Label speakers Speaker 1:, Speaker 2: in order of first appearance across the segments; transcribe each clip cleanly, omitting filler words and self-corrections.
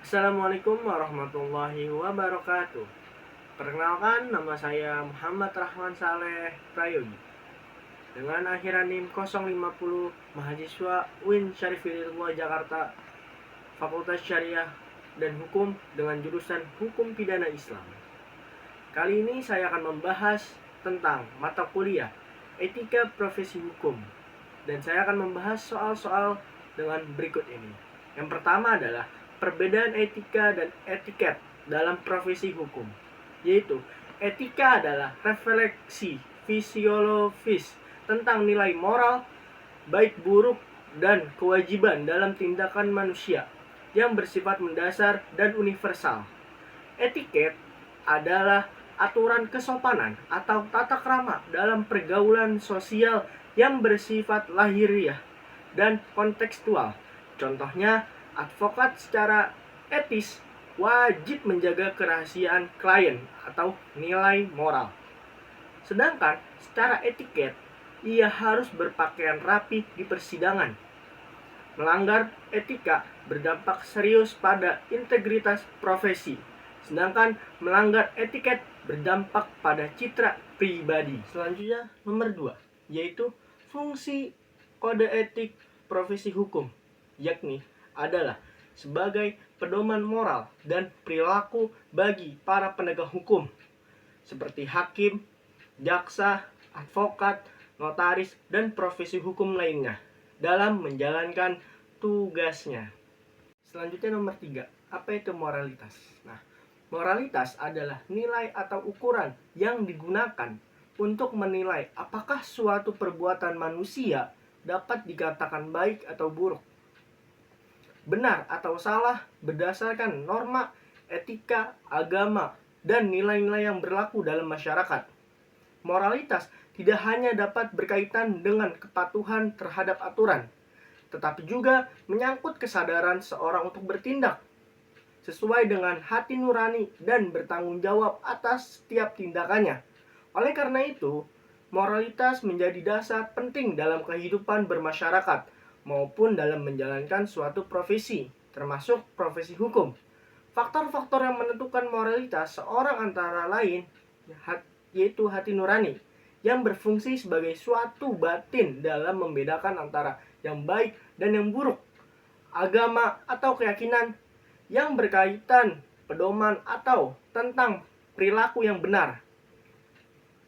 Speaker 1: Assalamualaikum warahmatullahi wabarakatuh. Perkenalkan, nama saya Muhammad Rahman Saleh Prayogi. Dengan akhiran NIM 050, mahasiswa UIN Syarif Hidayatullah Jakarta, Fakultas Syariah dan Hukum dengan jurusan Hukum Pidana Islam. Kali ini saya akan membahas tentang mata kuliah Etika Profesi Hukum. Dan saya akan membahas soal-soal dengan berikut ini. Yang pertama adalah perbedaan etika dan etiket dalam profesi hukum. Yaitu, etika adalah refleksi fisiologis tentang nilai moral, baik buruk, dan kewajiban dalam tindakan manusia yang bersifat mendasar dan universal. Etiket adalah aturan kesopanan atau tata krama dalam pergaulan sosial yang bersifat lahiriah dan kontekstual. Contohnya, advokat secara etis wajib menjaga kerahasiaan klien atau nilai moral. Sedangkan secara etiket, ia harus berpakaian rapi di persidangan. Melanggar etika berdampak serius pada integritas profesi, sedangkan melanggar etiket berdampak pada citra pribadi. Selanjutnya, nomor 2, yaitu fungsi kode etik profesi hukum, yakni adalah sebagai pedoman moral dan perilaku bagi para penegak hukum seperti hakim, jaksa, advokat, notaris, dan profesi hukum lainnya dalam menjalankan tugasnya. Selanjutnya nomor 3, apa itu moralitas? Nah, moralitas adalah nilai atau ukuran yang digunakan untuk menilai apakah suatu perbuatan manusia dapat dikatakan baik atau buruk, benar atau salah berdasarkan norma, etika, agama, dan nilai-nilai yang berlaku dalam masyarakat. Moralitas tidak hanya dapat berkaitan dengan kepatuhan terhadap aturan, tetapi juga menyangkut kesadaran seorang untuk bertindak sesuai dengan hati nurani dan bertanggung jawab atas setiap tindakannya. Oleh karena itu, moralitas menjadi dasar penting dalam kehidupan bermasyarakat maupun dalam menjalankan suatu profesi, termasuk profesi hukum. Faktor-faktor yang menentukan moralitas seorang antara lain yaitu hati nurani yang berfungsi sebagai suatu batin dalam membedakan antara yang baik dan yang buruk, agama atau keyakinan yang berkaitan pedoman atau tentang perilaku yang benar,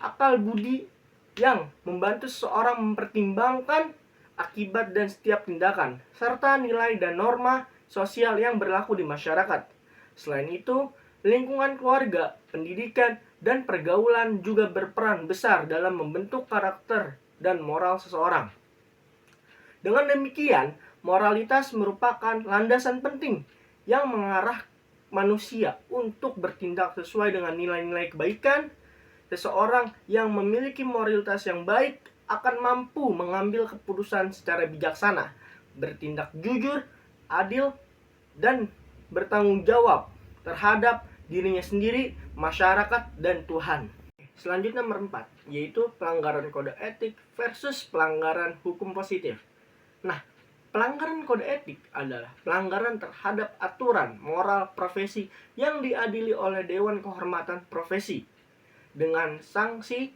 Speaker 1: akal budi yang membantu seseorang mempertimbangkan akibat dan setiap tindakan, serta nilai dan norma sosial yang berlaku di masyarakat. Selain itu, lingkungan keluarga, pendidikan, dan pergaulan juga berperan besar dalam membentuk karakter dan moral seseorang. Dengan demikian, moralitas merupakan landasan penting yang mengarah manusia untuk bertindak sesuai dengan nilai-nilai kebaikan. Seseorang yang memiliki moralitas yang baik akan mampu mengambil keputusan secara bijaksana, bertindak jujur, adil, dan bertanggung jawab terhadap dirinya sendiri, masyarakat, dan Tuhan. Selanjutnya nomor 4, yaitu pelanggaran kode etik versus pelanggaran hukum positif. Nah, pelanggaran kode etik adalah pelanggaran terhadap aturan moral profesi yang diadili oleh Dewan Kehormatan Profesi dengan sanksi,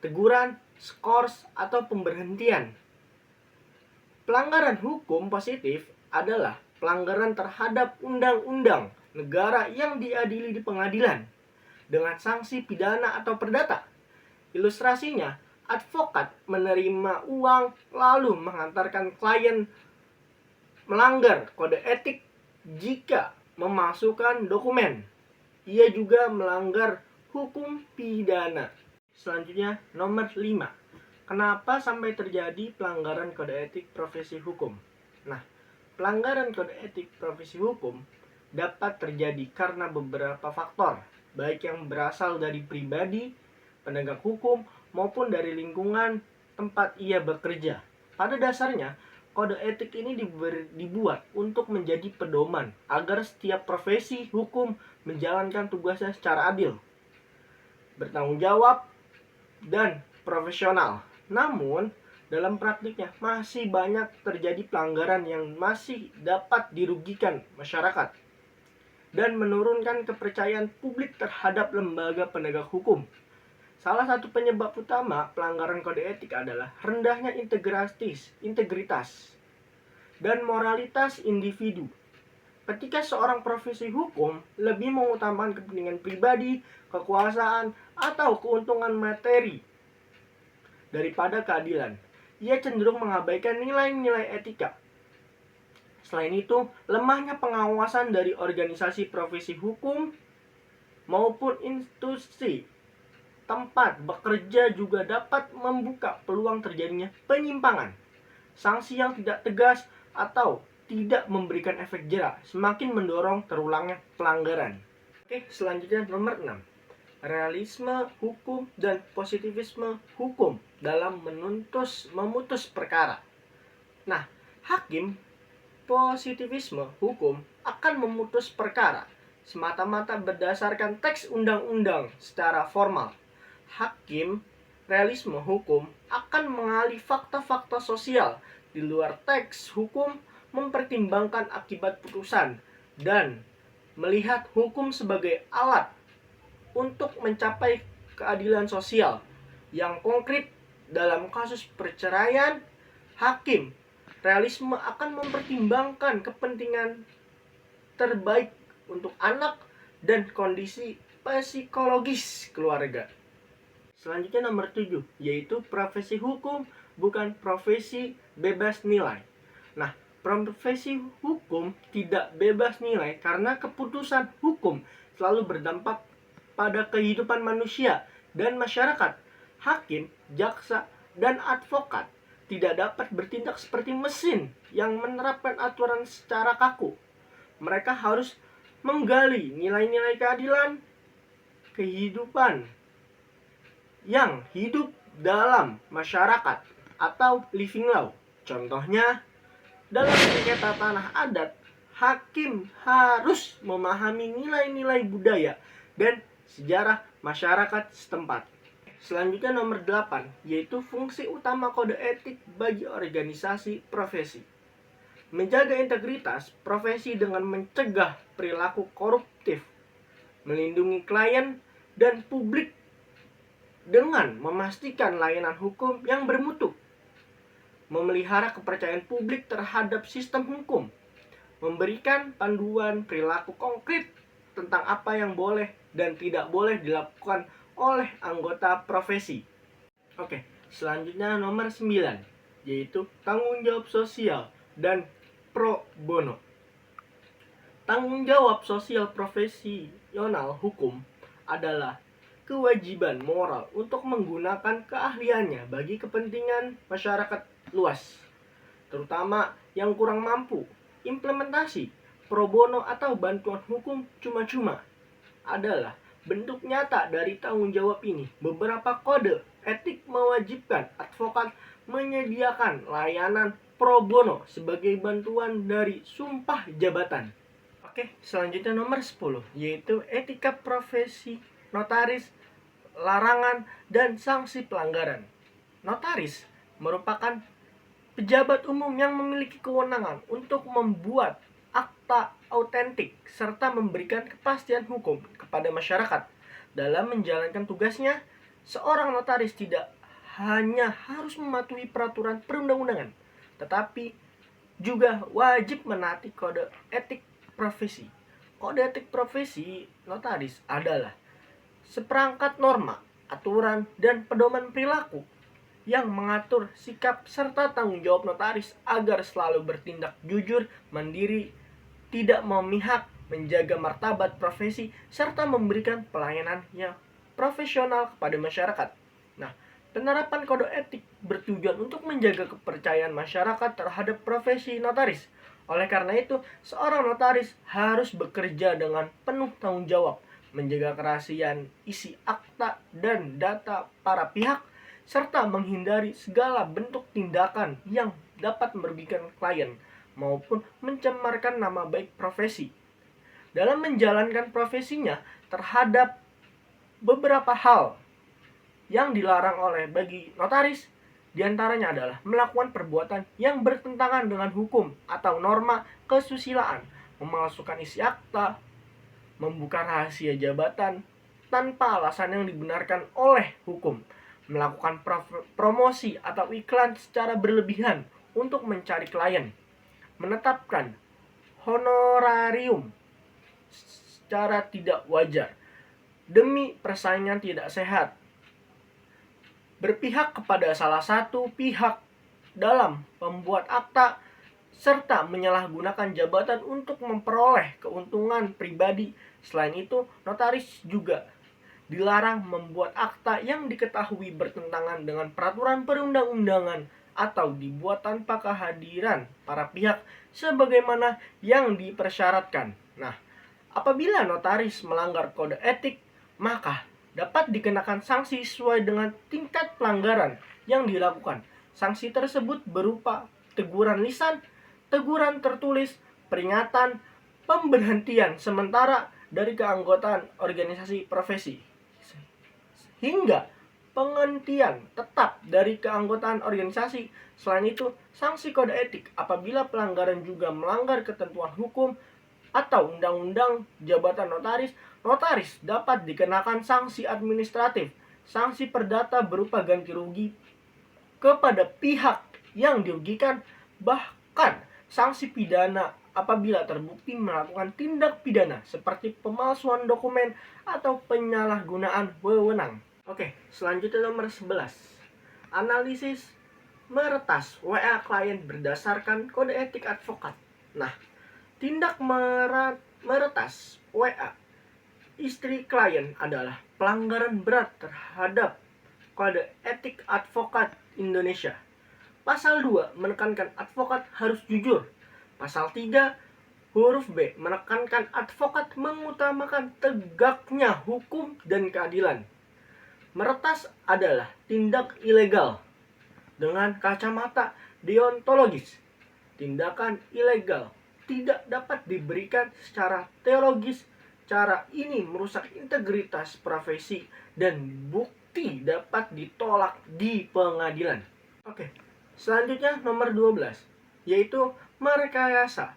Speaker 1: teguran, skors, atau pemberhentian. Pelanggaran hukum positif adalah pelanggaran terhadap undang-undang negara yang diadili di pengadilan dengan sanksi pidana atau perdata. Ilustrasinya, advokat menerima uang lalu mengantarkan klien melanggar kode etik jika memasukkan dokumen. Ia juga melanggar hukum pidana. Selanjutnya nomor 5. Kenapa sampai terjadi pelanggaran kode etik profesi hukum? Nah, pelanggaran kode etik profesi hukum dapat terjadi karena beberapa faktor, baik yang berasal dari pribadi, penegak hukum, maupun dari lingkungan tempat ia bekerja. Pada dasarnya, kode etik ini dibuat untuk menjadi pedoman agar setiap profesi hukum menjalankan tugasnya secara adil, bertanggung jawab, dan profesional. Namun, dalam praktiknya masih banyak terjadi pelanggaran yang masih dapat dirugikan masyarakat. dan menurunkan kepercayaan publik terhadap lembaga penegak hukum. Salah satu penyebab utama pelanggaran kode etik adalah rendahnya integritas dan moralitas individu. Ketika seorang profesi hukum lebih mengutamakan kepentingan pribadi, kekuasaan, atau keuntungan materi daripada keadilan, ia cenderung mengabaikan nilai-nilai etika. Selain itu, lemahnya pengawasan dari organisasi profesi hukum maupun institusi tempat bekerja juga dapat membuka peluang terjadinya penyimpangan. Sanksi yang tidak tegas atau tidak memberikan efek jera semakin mendorong terulangnya pelanggaran. Oke, selanjutnya nomor 6. Realisme hukum dan positivisme hukum dalam memutus perkara. Nah, hakim positivisme hukum akan memutus perkara semata-mata berdasarkan teks undang-undang secara formal. Hakim realisme hukum akan mengali fakta-fakta sosial di luar teks hukum, mempertimbangkan akibat putusan, dan melihat hukum sebagai alat untuk mencapai keadilan sosial yang konkret. Dalam kasus perceraian, hakim realisme akan mempertimbangkan kepentingan terbaik untuk anak dan kondisi psikologis keluarga. Selanjutnya nomor 7, yaitu profesi hukum bukan profesi bebas nilai. Nah, profesi hukum tidak bebas nilai karena keputusan hukum selalu berdampak pada kehidupan manusia dan masyarakat. Hakim, jaksa, dan advokat tidak dapat bertindak seperti mesin yang menerapkan aturan secara kaku. Mereka harus menggali nilai-nilai keadilan, kehidupan yang hidup dalam masyarakat atau living law. Contohnya, dalam sengketa tanah adat, hakim harus memahami nilai-nilai budaya dan sejarah masyarakat setempat. Selanjutnya nomor 8, yaitu fungsi utama kode etik bagi organisasi profesi. Menjaga integritas profesi dengan mencegah perilaku koruptif, melindungi klien dan publik dengan memastikan layanan hukum yang bermutu, memelihara kepercayaan publik terhadap sistem hukum, memberikan panduan perilaku konkret tentang apa yang boleh dan tidak boleh dilakukan oleh anggota profesi. Oke, selanjutnya nomor 9, yaitu tanggung jawab sosial dan pro bono. Tanggung jawab sosial profesional hukum adalah kewajiban moral untuk menggunakan keahliannya bagi kepentingan masyarakat luas, terutama yang kurang mampu. Implementasi pro bono atau bantuan hukum cuma-cuma adalah bentuk nyata dari tanggung jawab ini. Beberapa kode etik mewajibkan advokat menyediakan layanan pro bono sebagai bantuan dari sumpah jabatan. Oke, selanjutnya nomor 10, yaitu etika profesi notaris, larangan, dan sanksi pelanggaran. Notaris merupakan pejabat umum yang memiliki kewenangan untuk membuat akta autentik serta memberikan kepastian hukum kepada masyarakat. Dalam menjalankan tugasnya, seorang notaris tidak hanya harus mematuhi peraturan perundang-undangan, tetapi juga wajib menaati kode etik profesi. Kode etik profesi notaris adalah seperangkat norma, aturan, dan pedoman perilaku yang mengatur sikap serta tanggung jawab notaris agar selalu bertindak jujur, mandiri, tidak memihak, menjaga martabat profesi, serta memberikan pelayanan yang profesional kepada masyarakat. Nah, penerapan kode etik bertujuan untuk menjaga kepercayaan masyarakat terhadap profesi notaris. Oleh karena itu, seorang notaris harus bekerja dengan penuh tanggung jawab, menjaga kerahasiaan isi akta dan data para pihak, serta menghindari segala bentuk tindakan yang dapat merugikan klien maupun mencemarkan nama baik profesi. Dalam menjalankan profesinya terhadap beberapa hal yang dilarang bagi notaris, diantaranya adalah melakukan perbuatan yang bertentangan dengan hukum atau norma kesusilaan, memalsukan isi akta, membuka rahasia jabatan tanpa alasan yang dibenarkan oleh hukum, melakukan promosi atau iklan secara berlebihan untuk mencari klien, menetapkan honorarium secara tidak wajar demi persaingan tidak sehat, berpihak kepada salah satu pihak dalam pembuat akta, serta menyalahgunakan jabatan untuk memperoleh keuntungan pribadi. Selain itu, notaris juga dilarang membuat akta yang diketahui bertentangan dengan peraturan perundang-undangan atau dibuat tanpa kehadiran para pihak sebagaimana yang dipersyaratkan. Nah, apabila notaris melanggar kode etik, maka dapat dikenakan sanksi sesuai dengan tingkat pelanggaran yang dilakukan. Sanksi tersebut berupa teguran lisan, teguran tertulis, peringatan, pemberhentian sementara dari keanggotaan organisasi profesi, hingga penghentian tetap dari keanggotaan organisasi. Selain itu, sanksi kode etik apabila pelanggaran juga melanggar ketentuan hukum atau undang-undang jabatan notaris, notaris dapat dikenakan sanksi administratif, sanksi perdata berupa ganti rugi kepada pihak yang dirugikan, bahkan sanksi pidana apabila terbukti melakukan tindak pidana seperti pemalsuan dokumen atau penyalahgunaan wewenang. Oke, selanjutnya nomor 11. Analisis meretas WA klien berdasarkan kode etik advokat. Nah, tindak meretas WA istri klien adalah pelanggaran berat terhadap kode etik advokat Indonesia. Pasal 2 menekankan advokat harus jujur. Pasal 3 huruf B menekankan advokat mengutamakan tegaknya hukum dan keadilan. Meretas adalah tindak ilegal dengan kacamata deontologis. Tindakan ilegal tidak dapat diberikan secara teologis. Cara ini merusak integritas profesi dan bukti dapat ditolak di pengadilan. Oke, selanjutnya nomor 12, yaitu merekayasa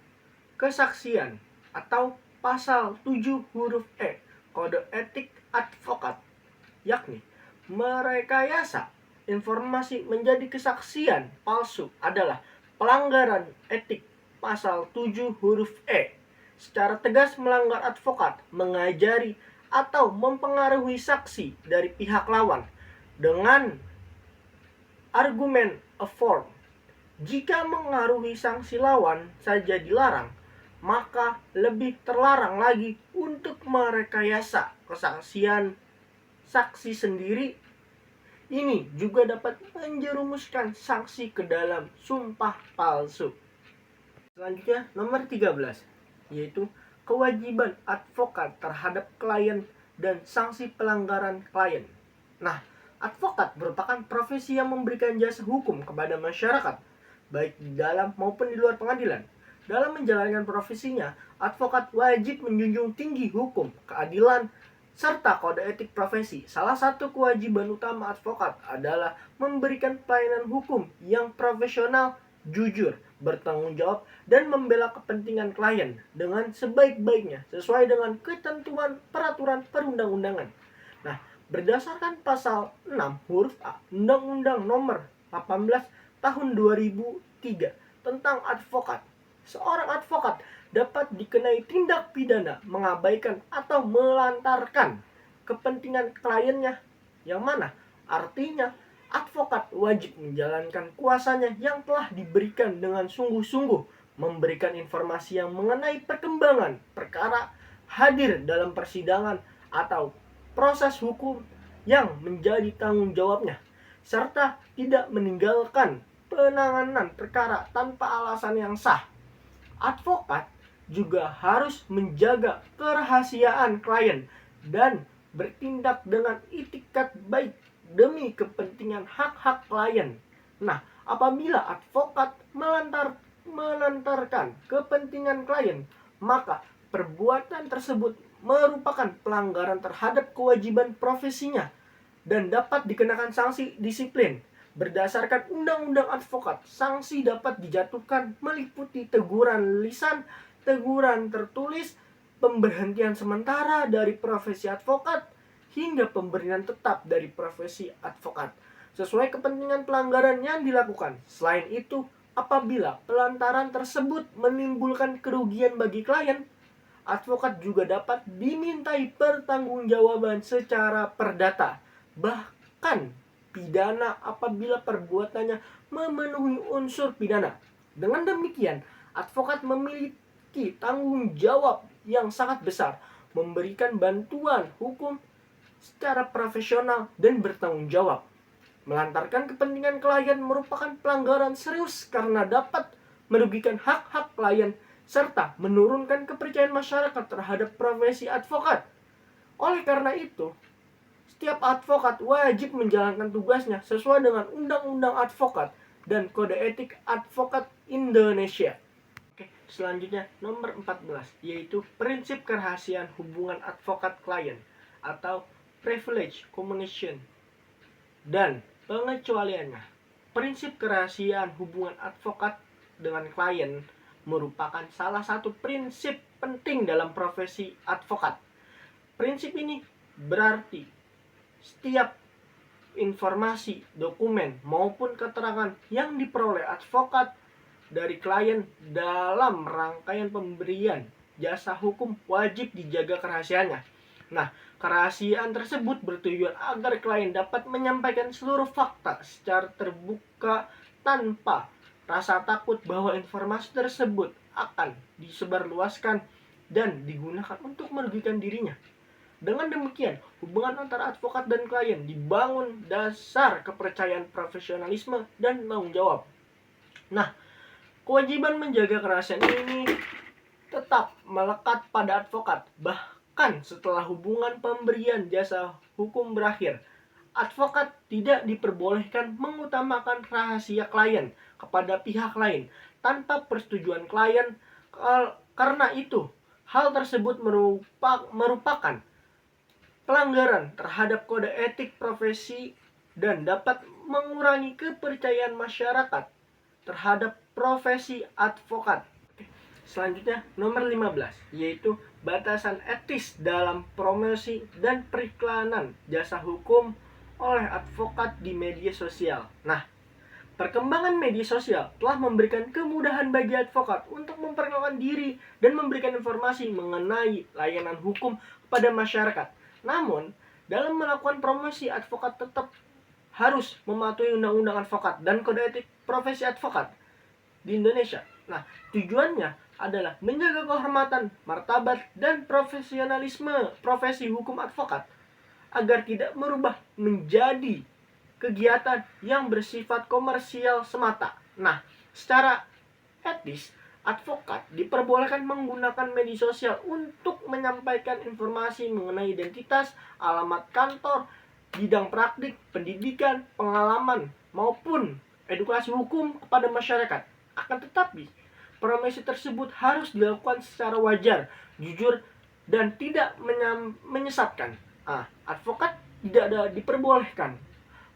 Speaker 1: kesaksian atau pasal 7 huruf E kode etik advokat, yakni merekayasa informasi menjadi kesaksian palsu adalah pelanggaran etik pasal 7 huruf E. Secara tegas melanggar advokat mengajari atau mempengaruhi saksi dari pihak lawan dengan argumen affirm. Jika mengaruhi saksi lawan saja dilarang, maka lebih terlarang lagi untuk merekayasa kesaksian saksi sendiri. Ini juga dapat menjerumuskan saksi ke dalam sumpah palsu. Selanjutnya nomor 13, yaitu kewajiban advokat terhadap klien dan sanksi pelanggaran klien. Nah, advokat merupakan profesi yang memberikan jasa hukum kepada masyarakat, baik di dalam maupun di luar pengadilan. Dalam menjalankan profesinya, advokat wajib menjunjung tinggi hukum, keadilan, serta kode etik profesi. Salah satu kewajiban utama advokat adalah memberikan pelayanan hukum yang profesional, jujur, bertanggung jawab, dan membela kepentingan klien dengan sebaik-baiknya sesuai dengan ketentuan peraturan perundang-undangan. Nah, berdasarkan pasal 6 huruf A Undang-Undang Nomor 18 Tahun 2003 tentang advokat, seorang advokat dapat dikenai tindak pidana mengabaikan atau melantarkan kepentingan kliennya, yang mana artinya advokat wajib menjalankan kuasanya yang telah diberikan dengan sungguh-sungguh, memberikan informasi yang mengenai perkembangan perkara, hadir dalam persidangan atau proses hukum yang menjadi tanggung jawabnya, serta tidak meninggalkan penanganan perkara tanpa alasan yang sah. Advokat juga harus menjaga kerahasiaan klien dan bertindak dengan itikat baik demi kepentingan hak-hak klien. Nah, apabila advokat melantarkan kepentingan klien, maka perbuatan tersebut merupakan pelanggaran terhadap kewajiban profesinya dan dapat dikenakan sanksi disiplin. Berdasarkan Undang-Undang Advokat, sanksi dapat dijatuhkan meliputi teguran lisan, teguran tertulis, pemberhentian sementara dari profesi advokat, hingga pemberian tetap dari profesi advokat sesuai kepentingan pelanggaran yang dilakukan. Selain itu, apabila pelantaran tersebut menimbulkan kerugian bagi klien, advokat juga dapat dimintai pertanggungjawaban secara perdata, bahkan pidana apabila perbuatannya memenuhi unsur pidana. Dengan demikian, advokat memiliki tanggung jawab yang sangat besar memberikan bantuan hukum secara profesional dan bertanggung jawab. Melantarkan kepentingan klien merupakan pelanggaran serius karena dapat merugikan hak-hak klien serta menurunkan kepercayaan masyarakat terhadap profesi advokat. Oleh karena itu, setiap advokat wajib menjalankan tugasnya sesuai dengan Undang-Undang Advokat dan Kode Etik Advokat Indonesia. Oke, selanjutnya nomor 14, yaitu prinsip kerahasiaan hubungan advokat klien atau privilege communication dan pengecualiannya. Prinsip kerahasiaan hubungan advokat dengan klien merupakan salah satu prinsip penting dalam profesi advokat. Prinsip ini berarti setiap informasi, dokumen, maupun keterangan yang diperoleh advokat dari klien dalam rangkaian pemberian jasa hukum wajib dijaga kerahasiaannya. Nah, kerahasiaan tersebut bertujuan agar klien dapat menyampaikan seluruh fakta secara terbuka tanpa rasa takut bahwa informasi tersebut akan disebarluaskan dan digunakan untuk merugikan dirinya. Dengan demikian, hubungan antara advokat dan klien dibangun dasar kepercayaan profesionalisme dan tanggung jawab. Nah, kewajiban menjaga kerahasiaan ini tetap melekat pada advokat. Bahkan setelah hubungan pemberian jasa hukum berakhir, advokat tidak diperbolehkan mengutamakan rahasia klien kepada pihak lain tanpa persetujuan klien. Karena itu, hal tersebut merupakan pelanggaran terhadap kode etik profesi dan dapat mengurangi kepercayaan masyarakat terhadap profesi advokat. Selanjutnya nomor 15, yaitu batasan etis dalam promosi dan periklanan jasa hukum oleh advokat di media sosial. Nah, perkembangan media sosial telah memberikan kemudahan bagi advokat untuk memperkenalkan diri dan memberikan informasi mengenai layanan hukum kepada masyarakat. Namun, dalam melakukan promosi, advokat tetap harus mematuhi Undang-Undang Advokat dan Kode Etik Profesi Advokat di Indonesia. Nah, tujuannya adalah menjaga kehormatan, martabat, dan profesionalisme profesi hukum advokat agar tidak merubah menjadi kegiatan yang bersifat komersial semata. Nah, secara etis, advokat diperbolehkan menggunakan media sosial untuk menyampaikan informasi mengenai identitas, alamat kantor, bidang praktik, pendidikan, pengalaman, maupun edukasi hukum kepada masyarakat. Akan tetapi, promosi tersebut harus dilakukan secara wajar, jujur, dan tidak menyesatkan. Advokat tidak diperbolehkan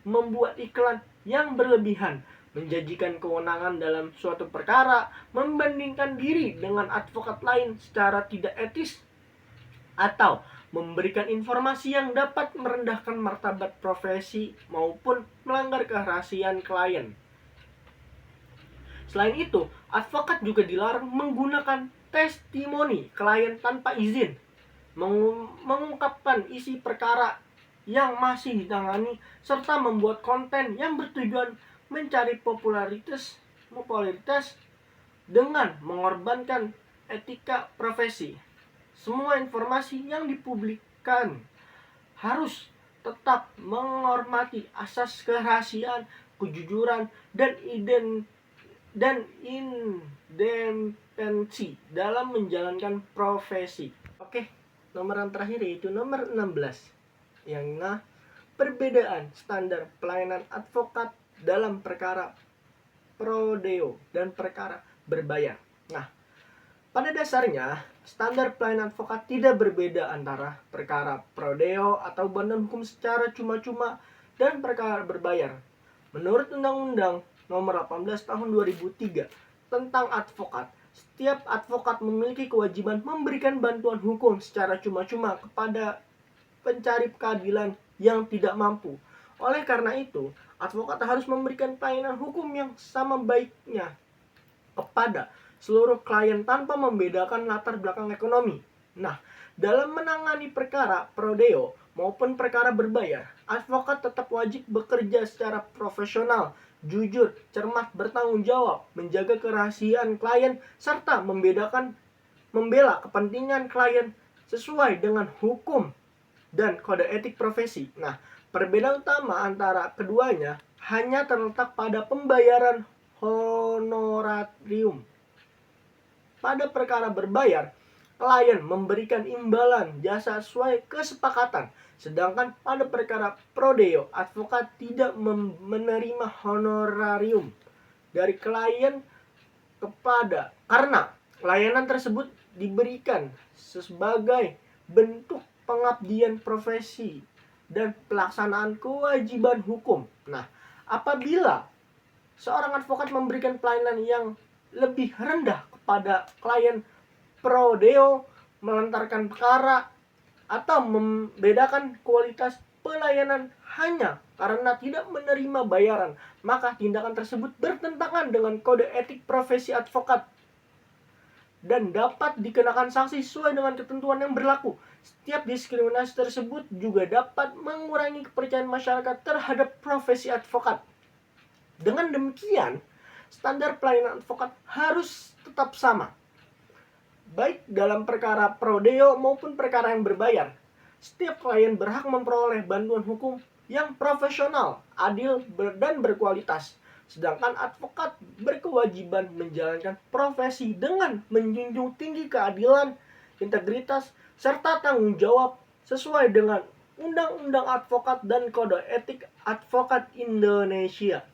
Speaker 1: membuat iklan yang berlebihan, menjanjikan kewenangan dalam suatu perkara, membandingkan diri dengan advokat lain secara tidak etis, atau memberikan informasi yang dapat merendahkan martabat profesi maupun melanggar kerahasiaan klien. Selain itu, advokat juga dilarang menggunakan testimoni klien tanpa izin, mengungkapkan isi perkara yang masih ditangani, serta membuat konten yang bertujuan mencari popularitas dengan mengorbankan etika profesi. Semua informasi yang dipublikkan harus tetap menghormati asas kerahasiaan, kejujuran, dan independensi dalam menjalankan profesi. Oke, nomor yang terakhir yaitu nomor 16, yang perbedaan standar pelayanan advokat dalam perkara prodeo dan perkara berbayar. Nah, pada dasarnya standar pelayanan advokat tidak berbeda antara perkara prodeo atau bantuan hukum secara cuma-cuma dan perkara berbayar. Menurut Undang-Undang Nomor 18 Tahun 2003 tentang advokat, Setiap advokat memiliki kewajiban memberikan bantuan hukum secara cuma-cuma kepada pencari keadilan yang tidak mampu. Oleh karena itu, advokat harus memberikan pelayanan hukum yang sama baiknya kepada seluruh klien tanpa membedakan latar belakang ekonomi. Nah, dalam menangani perkara prodeo maupun perkara berbayar, advokat tetap wajib bekerja secara profesional, jujur, cermat, bertanggung jawab, menjaga kerahasiaan klien, serta membela kepentingan klien sesuai dengan hukum dan kode etik profesi. Nah, perbedaan utama antara keduanya hanya terletak pada pembayaran honorarium. Pada perkara berbayar, klien memberikan imbalan jasa sesuai kesepakatan. Sedangkan pada perkara prodeo, advokat tidak menerima honorarium dari klien karena layanan tersebut diberikan sebagai bentuk pengabdian profesi dan pelaksanaan kewajiban hukum. Nah, apabila seorang advokat memberikan pelayanan yang lebih rendah kepada klien prodeo, melantarkan perkara, atau membedakan kualitas pelayanan hanya karena tidak menerima bayaran, maka tindakan tersebut bertentangan dengan kode etik profesi advokat dan dapat dikenakan sanksi sesuai dengan ketentuan yang berlaku. Setiap diskriminasi tersebut juga dapat mengurangi kepercayaan masyarakat terhadap profesi advokat. Dengan demikian, standar pelayanan advokat harus tetap sama, baik dalam perkara prodeo maupun perkara yang berbayar. Setiap klien berhak memperoleh bantuan hukum yang profesional, adil, dan berkualitas. Sedangkan advokat berkewajiban menjalankan profesi dengan menjunjung tinggi keadilan, integritas, serta tanggung jawab sesuai dengan Undang-Undang Advokat dan Kode Etik Advokat Indonesia.